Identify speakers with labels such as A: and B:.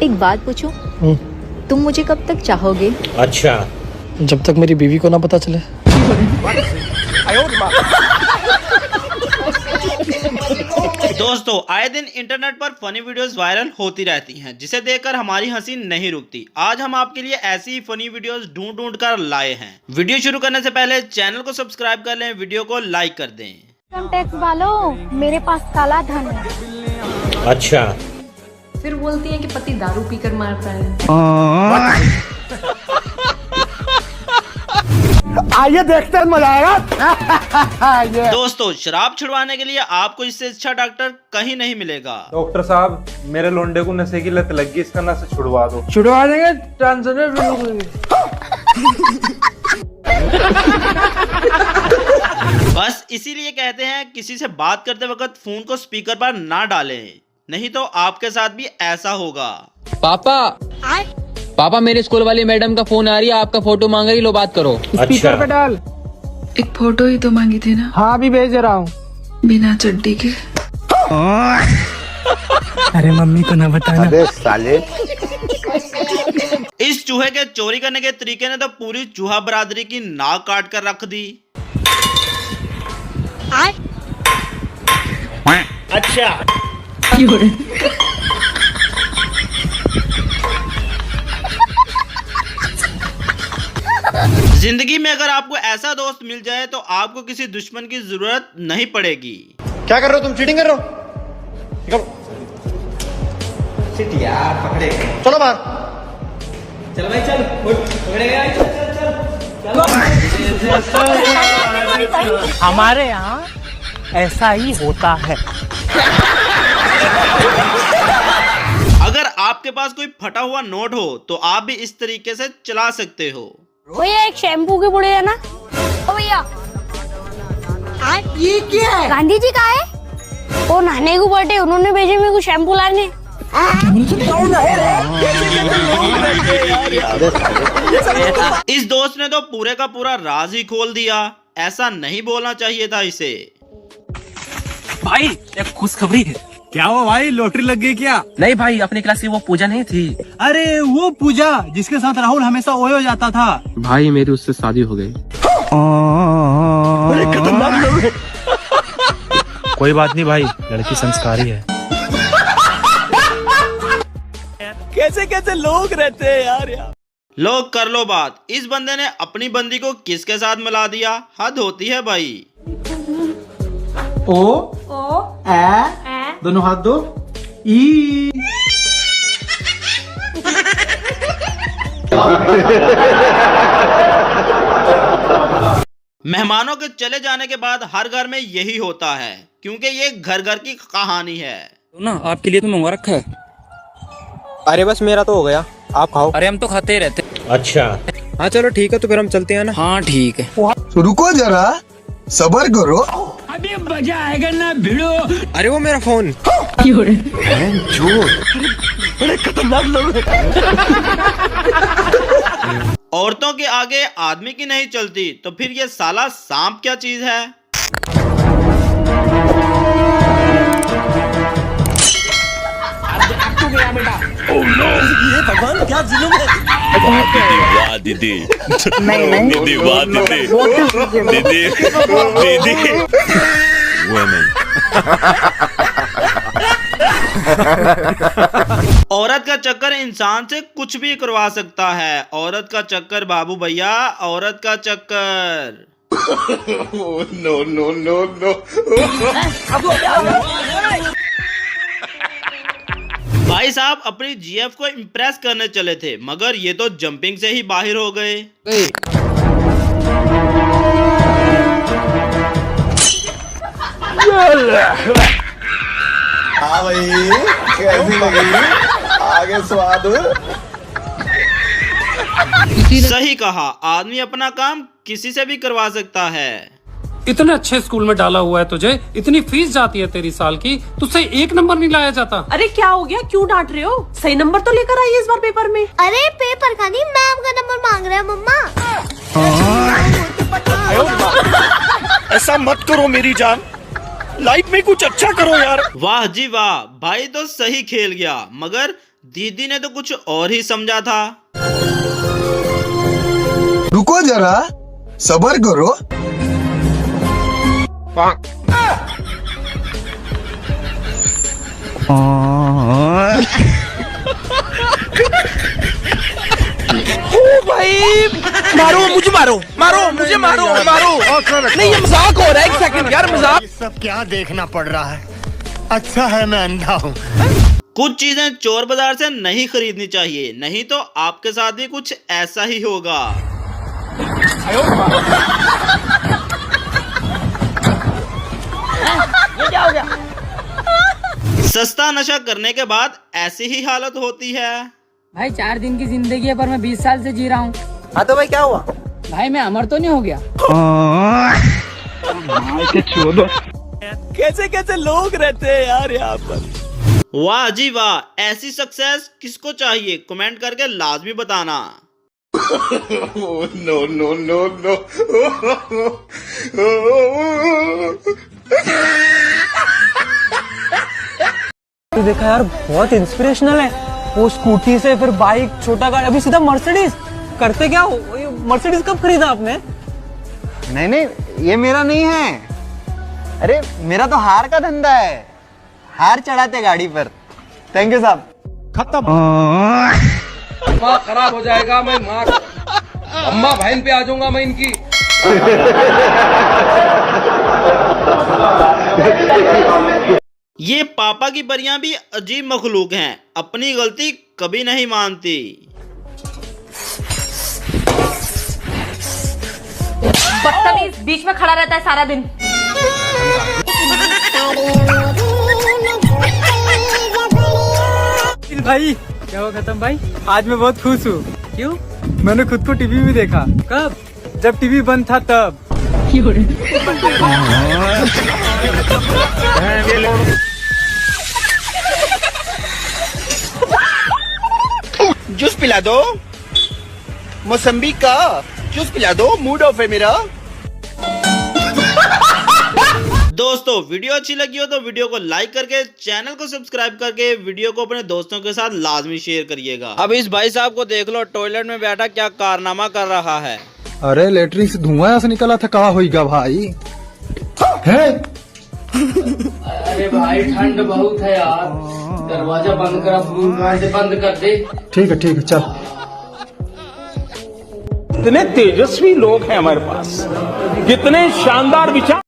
A: एक बात पूछूं? तुम मुझे कब तक चाहोगे?
B: अच्छा,
C: जब तक मेरी बीवी को ना पता चले।
D: दोस्तों, आए दिन इंटरनेट पर फनी वीडियोस वायरल होती रहती हैं, जिसे देखकर हमारी हंसी नहीं रुकती। आज हम आपके लिए ऐसी ही फनी वीडियोस ढूंढ कर लाए हैं। वीडियो शुरू करने से पहले चैनल को सब्सक्राइब कर लें, वीडियो को लाइक कर दें।
E: इनकम टैक्स वालों, मेरे पास काला धन है।
B: अच्छा,
F: फिर बोलती है कि पति दारू पीकर मारता है।
C: आइए देखते हैं, मजा आएगा।
D: दोस्तों, शराब छुड़वाने के लिए आपको इससे अच्छा डॉक्टर कहीं नहीं मिलेगा।
G: डॉक्टर साहब, मेरे लोंडे को नशे की लत लग गई, इसका नशा छुड़वा दो।
C: छुड़वा देंगे, टेंशन
D: बस इसीलिए कहते हैं, किसी से बात करते वक्त फोन को स्पीकर पर ना डालें, नहीं तो आपके साथ भी ऐसा होगा।
H: पापा मेरे स्कूल वाली मैडम का फोन आ रही है, आपका फोटो मांग रही, लो बात करो।
C: स्पीकर पे डाल।
F: एक फोटो ही तो मांगी थी ना।
C: हाँ, अभी भेज रहा हूँ।
F: बिना चड्डी के।
C: अरे मम्मी को ना बताना।
B: अबे साले।
D: इस चूहे के चोरी करने के तरीके ने तो पूरी चूहा बरादरी की नाक काट कर रख दी।
B: अच्छा,
D: जिंदगी में अगर आपको ऐसा दोस्त मिल जाए तो आपको किसी दुश्मन की जरूरत नहीं पड़ेगी।
B: क्या कर रहे हो तुम? चीटिंग कर रहे हो? निकलो। चलो बाहर।
H: चल भाई चल,
C: हमारे यहाँ ऐसा ही होता है।
D: अगर आपके पास कोई फटा हुआ नोट हो तो आप भी इस तरीके से चला सकते हो।
E: भैया एक शैम्पू के बुढ़े है ना। ओ भैया, ये क्या है? गांधी जी का है। वो नाने को बर्थडे, उन्होंने भेजे मेरे को शैम्पू लाने।
D: इस दोस्त ने तो पूरे का पूरा राज ही खोल दिया। ऐसा नहीं बोलना चाहिए था इसे।
H: भाई एक खुशखबरी है।
C: क्या हुआ भाई, लॉटरी लग गई क्या?
H: नहीं भाई, अपनी क्लास की वो पूजा नहीं थी।
C: अरे वो पूजा जिसके साथ राहुल हमेशा ओयो जाता था।
H: भाई मेरी उससे शादी हो गई।
C: कोई बात नहीं भाई, लड़की संस्कारी है। कैसे कैसे लोग रहते हैं यार।
D: लोग कर लो बात। इस बंदे ने अपनी बंदी को किसके साथ मिला दिया? हद होती है भाई।
C: ओ ए दोनों हाथ दो। ई
D: मेहमानों के चले जाने के बाद हर घर में यही होता है, क्योंकि ये घर घर की कहानी है
H: ना। आपके लिए तो मंगवा रखा है।
C: अरे बस मेरा तो हो गया, आप खाओ।
H: अरे हम तो खाते ही रहते।
B: अच्छा,
C: हाँ चलो ठीक है, तो फिर हम चलते हैं ना।
H: हाँ ठीक है।
I: रुको जरा, सबर करो।
C: अभी मजा आएगा ना भिड़ो। अरे वो मेरा फोन। बड़े खतरनाक लोग हैं।
D: औरतों के आगे आदमी की नहीं चलती, तो फिर ये साला सांप क्या चीज है?
C: ये भगवान क्या जुल्म है।
J: वाह दीदी, दीदी वाह दीदी, दीदी वुमेन।
D: औरत का चक्कर इंसान से कुछ भी करवा सकता है। औरत का चक्कर बाबू भैया, औरत का चक्कर।
I: No no no no.
D: भाई साहब अपनी जीएफ को इम्प्रेस करने चले थे, मगर ये तो जंपिंग से ही बाहर हो गए।
I: हाँ भाई, कैसी लगी? आगे स्वाद।
D: सही कहा, आदमी अपना काम किसी से भी करवा सकता है।
K: इतने अच्छे स्कूल में डाला हुआ है तुझे, इतनी फीस जाती है तेरी साल की, तुझसे एक नंबर नहीं लाया जाता।
F: अरे क्या हो गया, क्यों डांट रहे हो? सही नंबर तो लेकर आइए इस बार पेपर में।
E: अरे पेपर का नहीं, मैम का नंबर मांग रहे हैं मम्मा।
B: ऐसा मत करो मेरी जान, लाइफ में कुछ अच्छा करो यार।
D: वाह जी वाह, भाई तो सही खेल गया, मगर दीदी ने तो कुछ और ही समझा था।
I: रुको जरा, सबर करो।
B: भाई मारो मुझे, मारो मुझे, मारो नहीं, ये मजाक हो रहा है। एक सेकंड यार, मजाक। सब क्या देखना पड़ रहा है? अच्छा है मैं अंधा हूँ।
D: कुछ चीजें चोर बाजार से नहीं खरीदनी चाहिए, नहीं तो आपके साथ भी कुछ ऐसा ही होगा।
E: ये क्या हो गया?
D: सस्ता नशा करने के बाद ऐसी ही हालत होती है।
H: भाई 4 दिन की जिंदगी है पर मैं 20 साल से जी रहा हूँ।
C: हाँ तो भाई क्या हुआ?
H: भाई मैं अमर तो नहीं हो गया?
B: कैसे कैसे लोग रहते हैं यार यहाँ पर।
D: वाह जी वाह, ऐसी सक्सेस किसको चाहिए? कमेंट करके लाजमी बताना।
I: No no no no.
C: तो देखा यार, बहुत इंस्पिरेशनल है। वो स्कूटी से फिर बाइक, छोटा गाड़ी, अभी सीधा मर्सिडीज। करते क्या हो? मर्सिडीज कब खरीदा आपने?
L: नहीं नहीं, ये मेरा नहीं है। अरे मेरा तो हार का धंधा है, हार चढ़ाते गाड़ी पर। थैंक यू साहब।
C: खत्म।
K: दिमाग खराब हो जाएगा, मैं माँ अम्मा बहन पे आ जाऊंगा मैं इनकी।
D: ये पापा की परियां भी अजीब मखलूक हैं, अपनी गलती कभी नहीं मानती।
F: बदतमीज, बीच में खड़ा रहता है सारा दिन।
C: भाई क्या हुआ खत्म भाई? आज मैं बहुत खुश हूँ। क्यों? मैंने खुद को टीवी में देखा। कब? जब टीवी बंद था तब।
B: जूस पिला दो, मौसम्बी का जूस पिला दो, मूड ऑफ है मेरा।
D: दोस्तों वीडियो अच्छी लगी हो तो वीडियो को लाइक करके, चैनल को सब्सक्राइब करके, वीडियो को अपने दोस्तों के साथ लाजमी शेयर करिएगा। अब इस भाई साहब को देख लो, टॉयलेट में बैठा क्या कारनामा कर रहा है।
I: अरे लेटरिन से धुआं ऐसा निकला था, कहा होगा भाई? है?
H: अरे भाई ठंड बहुत है यार, दरवाजा बंद कर, बंद कर दे।
I: ठीक है चल।
G: कितने तेजस्वी लोग हैं हमारे पास, कितने शानदार विचार।